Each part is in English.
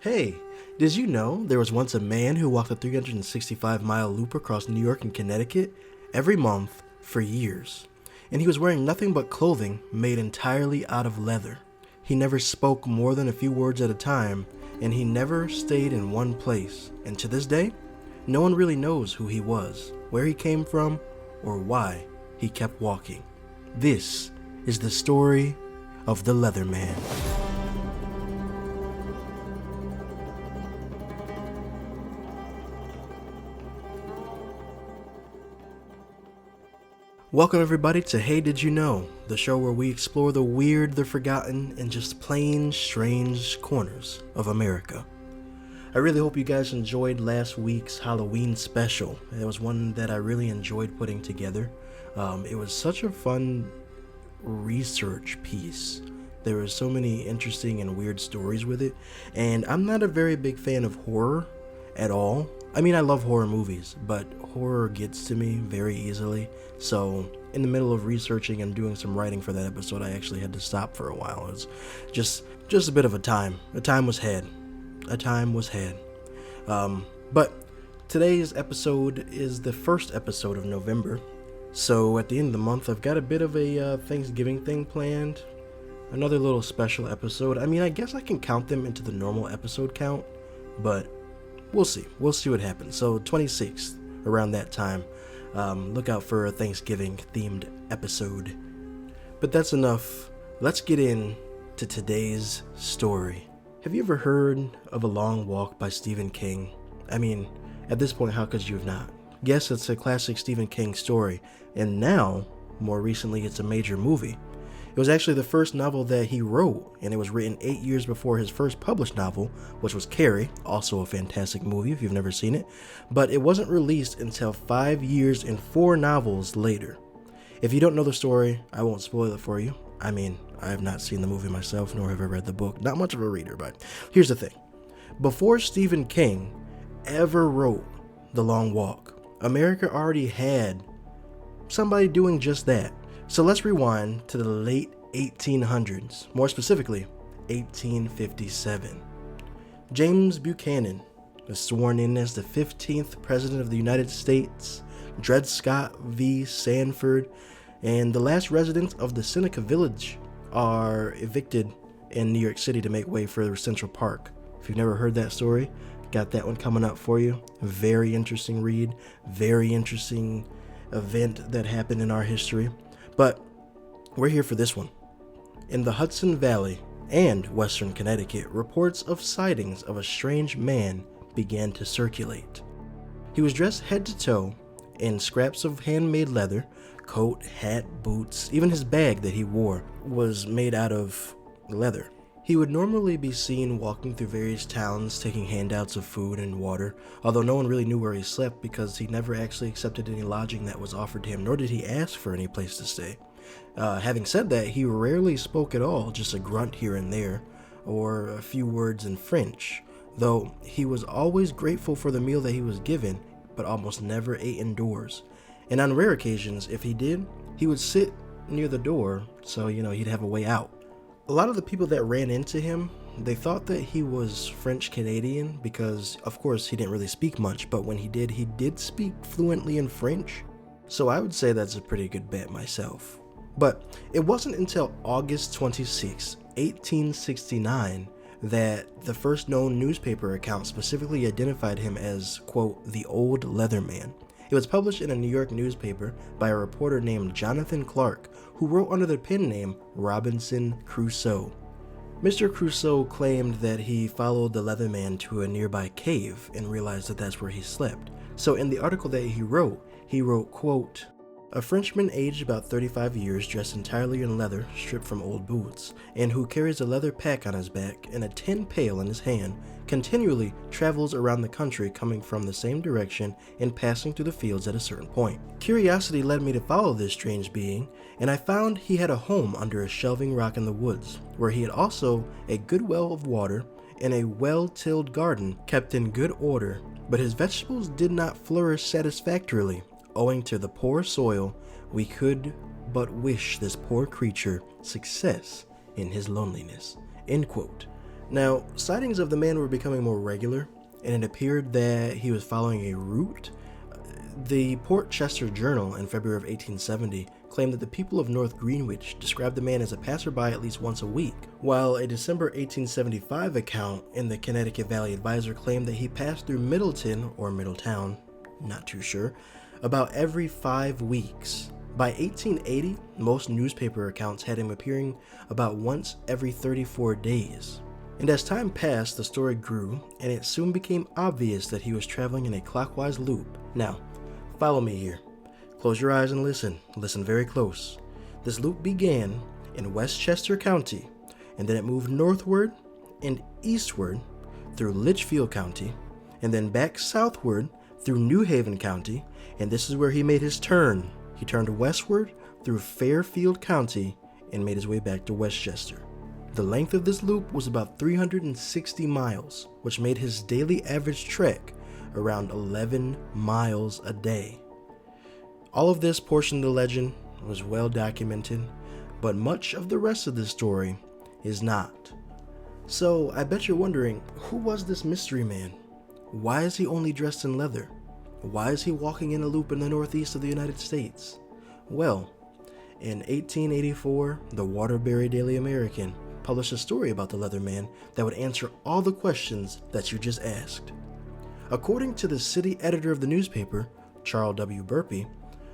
Hey, did you know there was once a man who walked a 365-mile loop across New York and Connecticut every month for years? And he was wearing nothing but clothing made entirely out of leather. He never spoke more than a few words at a time, and he never stayed in one place. And to this day, no one really knows who he was, where he came from, or why he kept walking. This is the story of the Leatherman. Welcome everybody to Hey Did You Know, the show where we explore the weird, the forgotten, and just plain strange corners of America. I really hope you guys enjoyed last week's Halloween special. It was one that I really enjoyed putting together. It was such a fun research piece. There were so many interesting and weird stories with it, and I'm not a very big fan of horror at all. I mean, I love horror movies, but horror gets to me very easily. So in the middle of researching and doing some writing for that episode, I actually had to stop for a while. It was just a bit of a time. A time was had. But today's episode is the first episode of November. So at the end of the month, I've got a bit of a Thanksgiving thing planned. Another little special episode. I mean, I guess I can count them into the normal episode count, but we'll see. We'll see what happens. So 26th, around that time, look out for a Thanksgiving-themed episode. But that's enough. Let's get into today's story. Have you ever heard of A Long Walk by Stephen King? I mean, at this point, how could you have not? Yes, it's a classic Stephen King story, and now, more recently, it's a major movie. It was actually the first novel that he wrote, and it was written 8 years before his first published novel, which was Carrie, also a fantastic movie if you've never seen it, but it wasn't released until 5 years and 4 novels later. If you don't know the story, I won't spoil it for you. I mean, I have not seen the movie myself, nor have I read the book. Not much of a reader, but here's the thing. Before Stephen King ever wrote The Long Walk, America already had somebody doing just that. So let's rewind to the late 1800s, more specifically, 1857. James Buchanan was sworn in as the 15th President of the United States, Dred Scott v. Sanford, and the last residents of the Seneca Village are evicted in New York City to make way for Central Park. If you've never heard that story, got that one coming up for you. A very interesting read, very interesting event that happened in our history. But we're here for this one. In the Hudson Valley and Western Connecticut, reports of sightings of a strange man began to circulate. He was dressed head to toe in scraps of handmade leather, coat, hat, boots, even his bag that he wore was made out of leather. He would normally be seen walking through various towns taking handouts of food and water, although no one really knew where he slept because he never actually accepted any lodging that was offered to him, nor did he ask for any place to stay. Having said that, he rarely spoke at all, just a grunt here and there, or a few words in French, though he was always grateful for the meal that he was given, but almost never ate indoors. And on rare occasions, if he did, he would sit near the door, so he'd have a way out. A lot of the people that ran into him, they thought that he was French-Canadian because, of course, he didn't really speak much, but when he did speak fluently in French, so I would say that's a pretty good bet myself. But it wasn't until August 26, 1869, that the first known newspaper account specifically identified him as, quote, the Old Leatherman. It was published in a New York newspaper by a reporter named Jonathan Clark, who wrote under the pen name Robinson Crusoe. Mr. Crusoe claimed that he followed the Leatherman to a nearby cave and realized that that's where he slept. So in the article that he wrote, quote, a Frenchman aged about 35 years, dressed entirely in leather, stripped from old boots, and who carries a leather pack on his back and a tin pail in his hand, continually travels around the country coming from the same direction and passing through the fields at a certain point. Curiosity led me to follow this strange being, and I found he had a home under a shelving rock in the woods, where he had also a good well of water and a well-tilled garden kept in good order, but his vegetables did not flourish satisfactorily. Owing to the poor soil, we could but wish this poor creature success in his loneliness. End quote. Now, sightings of the man were becoming more regular, and it appeared that he was following a route. The Port Chester Journal in February of 1870 claimed that the people of North Greenwich described the man as a passerby at least once a week, while a December 1875 account in the Connecticut Valley Advisor claimed that he passed through Middleton, or Middletown, not too sure, about every 5 weeks. By 1880, most newspaper accounts had him appearing about once every 34 days. And as time passed, the story grew, and it soon became obvious that he was traveling in a clockwise loop. Now, follow me here. Close your eyes and listen. Listen very close. This loop began in Westchester County, and then it moved northward and eastward through Litchfield County, and then back southward through New Haven County, and this is where he made his turn. He turned westward through Fairfield County and made his way back to Westchester. The length of this loop was about 360 miles, which made his daily average trek around 11 miles a day. All of this portion of the legend was well documented, but much of the rest of the story is not. So I bet you're wondering, who was this mystery man? Why is he only dressed in leather? Why is he walking in a loop in the northeast of the United States? Well, in 1884, the Waterbury Daily American published a story about the Leatherman that would answer all the questions that you just asked. According to the city editor of the newspaper, Charles W. Burpee,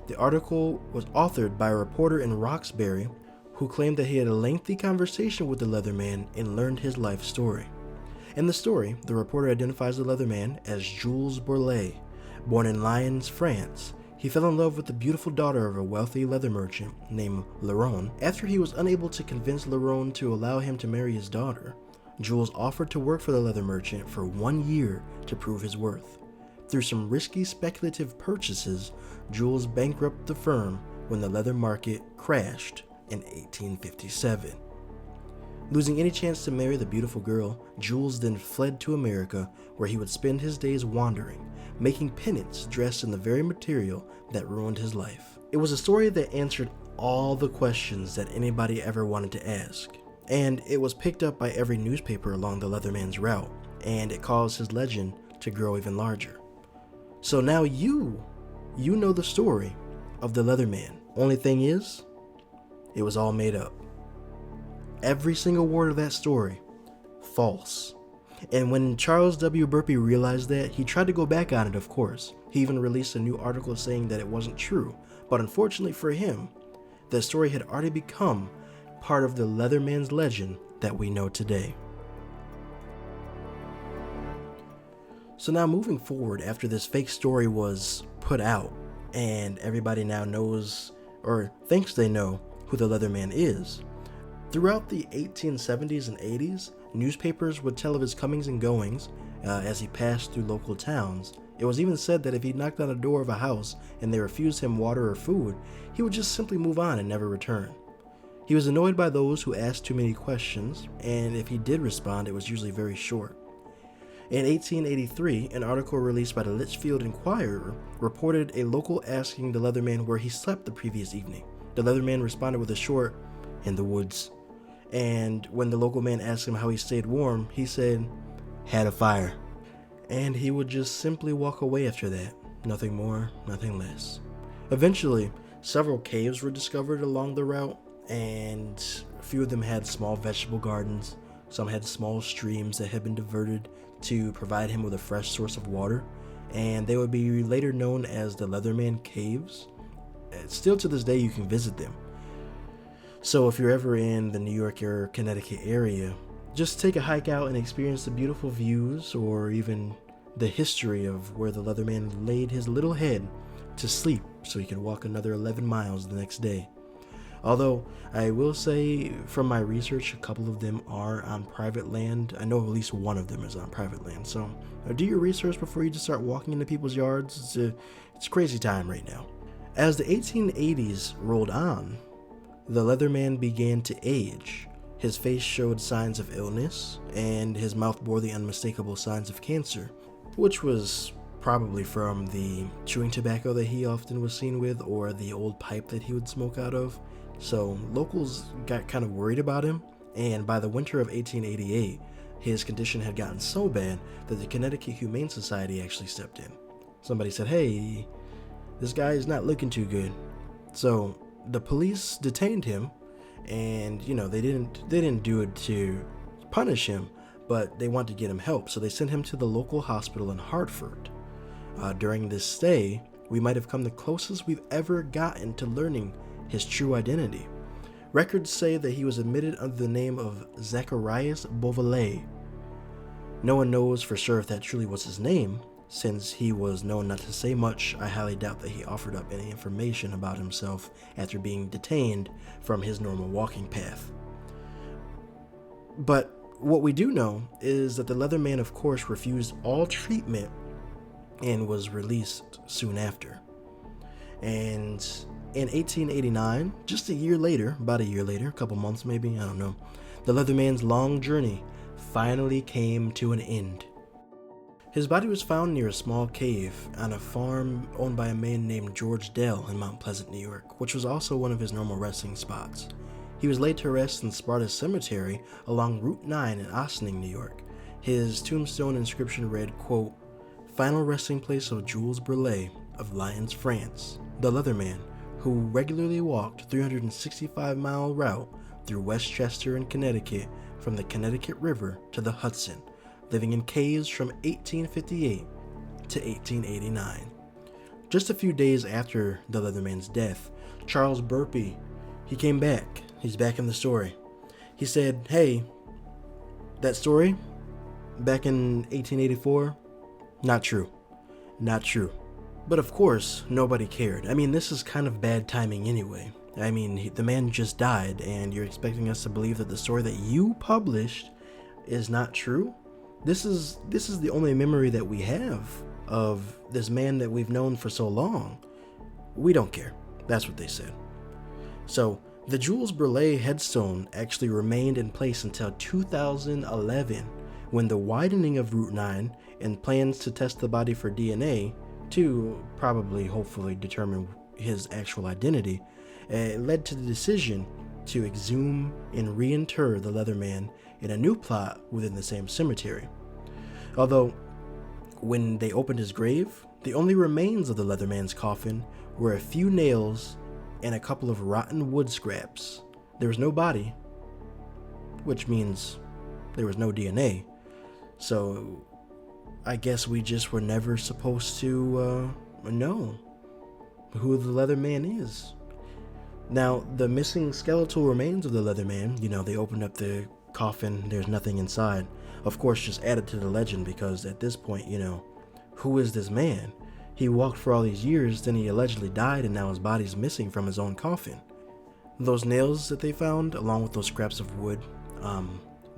the article was authored by a reporter in Roxbury who claimed that he had a lengthy conversation with the Leatherman and learned his life story. In the story, the reporter identifies the Leatherman as Jules Bourlet. Born in Lyons, France, he fell in love with the beautiful daughter of a wealthy leather merchant named Leron. After he was unable to convince Leron to allow him to marry his daughter, Jules offered to work for the leather merchant for 1 year to prove his worth. Through some risky speculative purchases, Jules bankrupted the firm when the leather market crashed in 1857. Losing any chance to marry the beautiful girl, Jules then fled to America, where he would spend his days wandering, making penance dressed in the very material that ruined his life. It was a story that answered all the questions that anybody ever wanted to ask, and it was picked up by every newspaper along the Leatherman's route, and it caused his legend to grow even larger. So now you know the story of the Leatherman. Only thing is, it was all made up. Every single word of that story, false. And when Charles W. Burpee realized that, he tried to go back on it, of course. He even released a new article saying that it wasn't true. But unfortunately for him, the story had already become part of the Leatherman's legend that we know today. So now moving forward, after this fake story was put out, and everybody now knows, or thinks they know, who the Leatherman is, throughout the 1870s and 80s, newspapers would tell of his comings and goings as he passed through local towns. It was even said that if he knocked on a door of a house and they refused him water or food, he would just simply move on and never return. He was annoyed by those who asked too many questions, and if he did respond, it was usually very short. In 1883, an article released by the Litchfield Inquirer reported a local asking the Leatherman where he slept the previous evening. The Leatherman responded with a short, "In the woods." And when the local man asked him how he stayed warm, he said, "Had a fire." And he would just simply walk away after that. Nothing more, nothing less. Eventually, several caves were discovered along the route, and a few of them had small vegetable gardens. Some had small streams that had been diverted to provide him with a fresh source of water, and they would be later known as the Leatherman Caves. Still to this day, you can visit them. So if you're ever in the New York or Connecticut area, just take a hike out and experience the beautiful views, or even the history of where the Leatherman laid his little head to sleep so he could walk another 11 miles the next day. Although I will say from my research, a couple of them are on private land. I know at least one of them is on private land. So do your research before you just start walking into people's yards. It's a crazy time right now. As the 1880s rolled on, the Leatherman began to age. His face showed signs of illness, and his mouth bore the unmistakable signs of cancer, which was probably from the chewing tobacco that he often was seen with, or the old pipe that he would smoke out of. So locals got kind of worried about him, and by the winter of 1888, his condition had gotten so bad that the Connecticut Humane Society actually stepped in. Somebody said, hey, this guy is not looking too good. So the police detained him, and they didn't do it to punish him, but they wanted to get him help. So they sent him to the local hospital in Hartford. During this stay, we might have come the closest we've ever gotten to learning his true identity. Records say that he was admitted under the name of Zacharias Beauvalet. No one knows for sure if that truly was his name. Since he was known not to say much, I highly doubt that he offered up any information about himself after being detained from his normal walking path. But what we do know is that the Leatherman, of course, refused all treatment and was released soon after. And in 1889, just about a year later, a couple months maybe, I don't know, the Leatherman's long journey finally came to an end. His body was found near a small cave on a farm owned by a man named George Dell in Mount Pleasant, New York, which was also one of his normal resting spots. He was laid to rest in Sparta Cemetery along Route 9 in Ossining, New York. His tombstone inscription read, quote, "Final resting place of Jules Brulé of Lyons, France, the Leatherman, who regularly walked 365-mile route through Westchester and Connecticut from the Connecticut River to the Hudson, living in caves from 1858 to 1889. Just a few days after the Leatherman's death, Charles Burpee, he came back. He's back in the story. He said, hey, that story back in 1884, not true. Not true. But of course, nobody cared. I mean, this is kind of bad timing anyway. I mean, the man just died, and you're expecting us to believe that the story that you published is not true? This is the only memory that we have of this man that we've known for so long. We don't care. That's what they said. So, the Jules Brulé headstone actually remained in place until 2011, when the widening of Route 9 and plans to test the body for DNA to probably, hopefully, determine his actual identity, led to the decision to exhume and reinter the Leatherman in a new plot within the same cemetery. Although, when they opened his grave, the only remains of the Leatherman's coffin were a few nails and a couple of rotten wood scraps. There was no body, which means there was no DNA. So, I guess we just were never supposed to know who the Leatherman is. Now, the missing skeletal remains of the Leatherman, they opened up the coffin, there's nothing inside. Of course, just added to the legend because at this point, who is this man? He walked for all these years, then he allegedly died, and now his body's missing from his own coffin. Those nails that they found, along with those scraps of wood,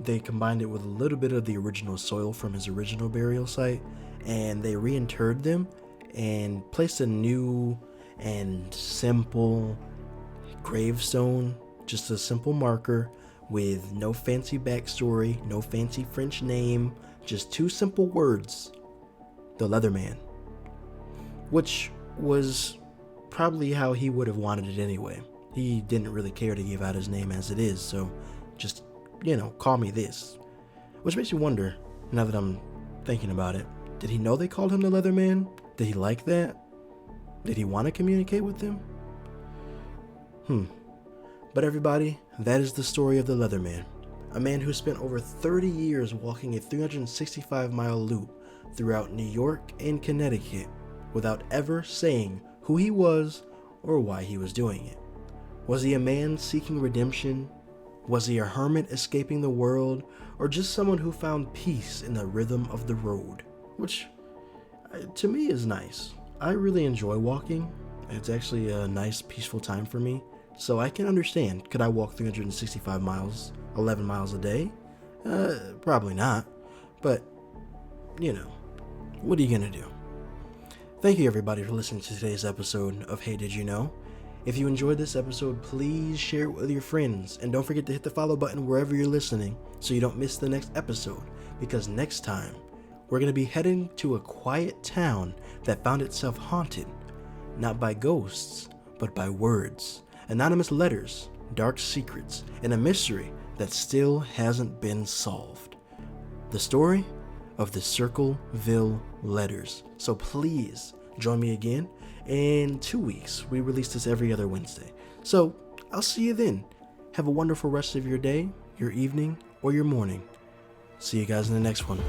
they combined it with a little bit of the original soil from his original burial site, and they reinterred them and placed a new and simple gravestone, just a simple marker with no fancy backstory, no fancy French name, just two simple words, the Leatherman, which was probably how he would have wanted it anyway. He didn't really care to give out his name as it is, so just, call me this. Which makes you wonder, now that I'm thinking about it, did he know they called him the Leatherman? Did he like that? Did he want to communicate with them? But everybody, that is the story of the Leatherman, a man who spent over 30 years walking a 365-mile loop throughout New York and Connecticut without ever saying who he was or why he was doing it. Was he a man seeking redemption? Was he a hermit escaping the world, or just someone who found peace in the rhythm of the road? Which, to me, is nice. I really enjoy walking. It's actually a nice, peaceful time for me. So I can understand, could I walk 365 miles, 11 miles a day? Probably not. But, what are you gonna do? Thank you everybody for listening to today's episode of Hey Did You Know? If you enjoyed this episode, please share it with your friends. And don't forget to hit the follow button wherever you're listening so you don't miss the next episode. Because next time, we're gonna be heading to a quiet town that found itself haunted, not by ghosts, but by words, anonymous letters, dark secrets, and a mystery that still hasn't been solved. the story of the Circleville Letters. So please join me again in 2 weeks. We release this every other Wednesday. So I'll see you then. Have a wonderful rest of your day, your evening, or your morning. See you guys in the next one.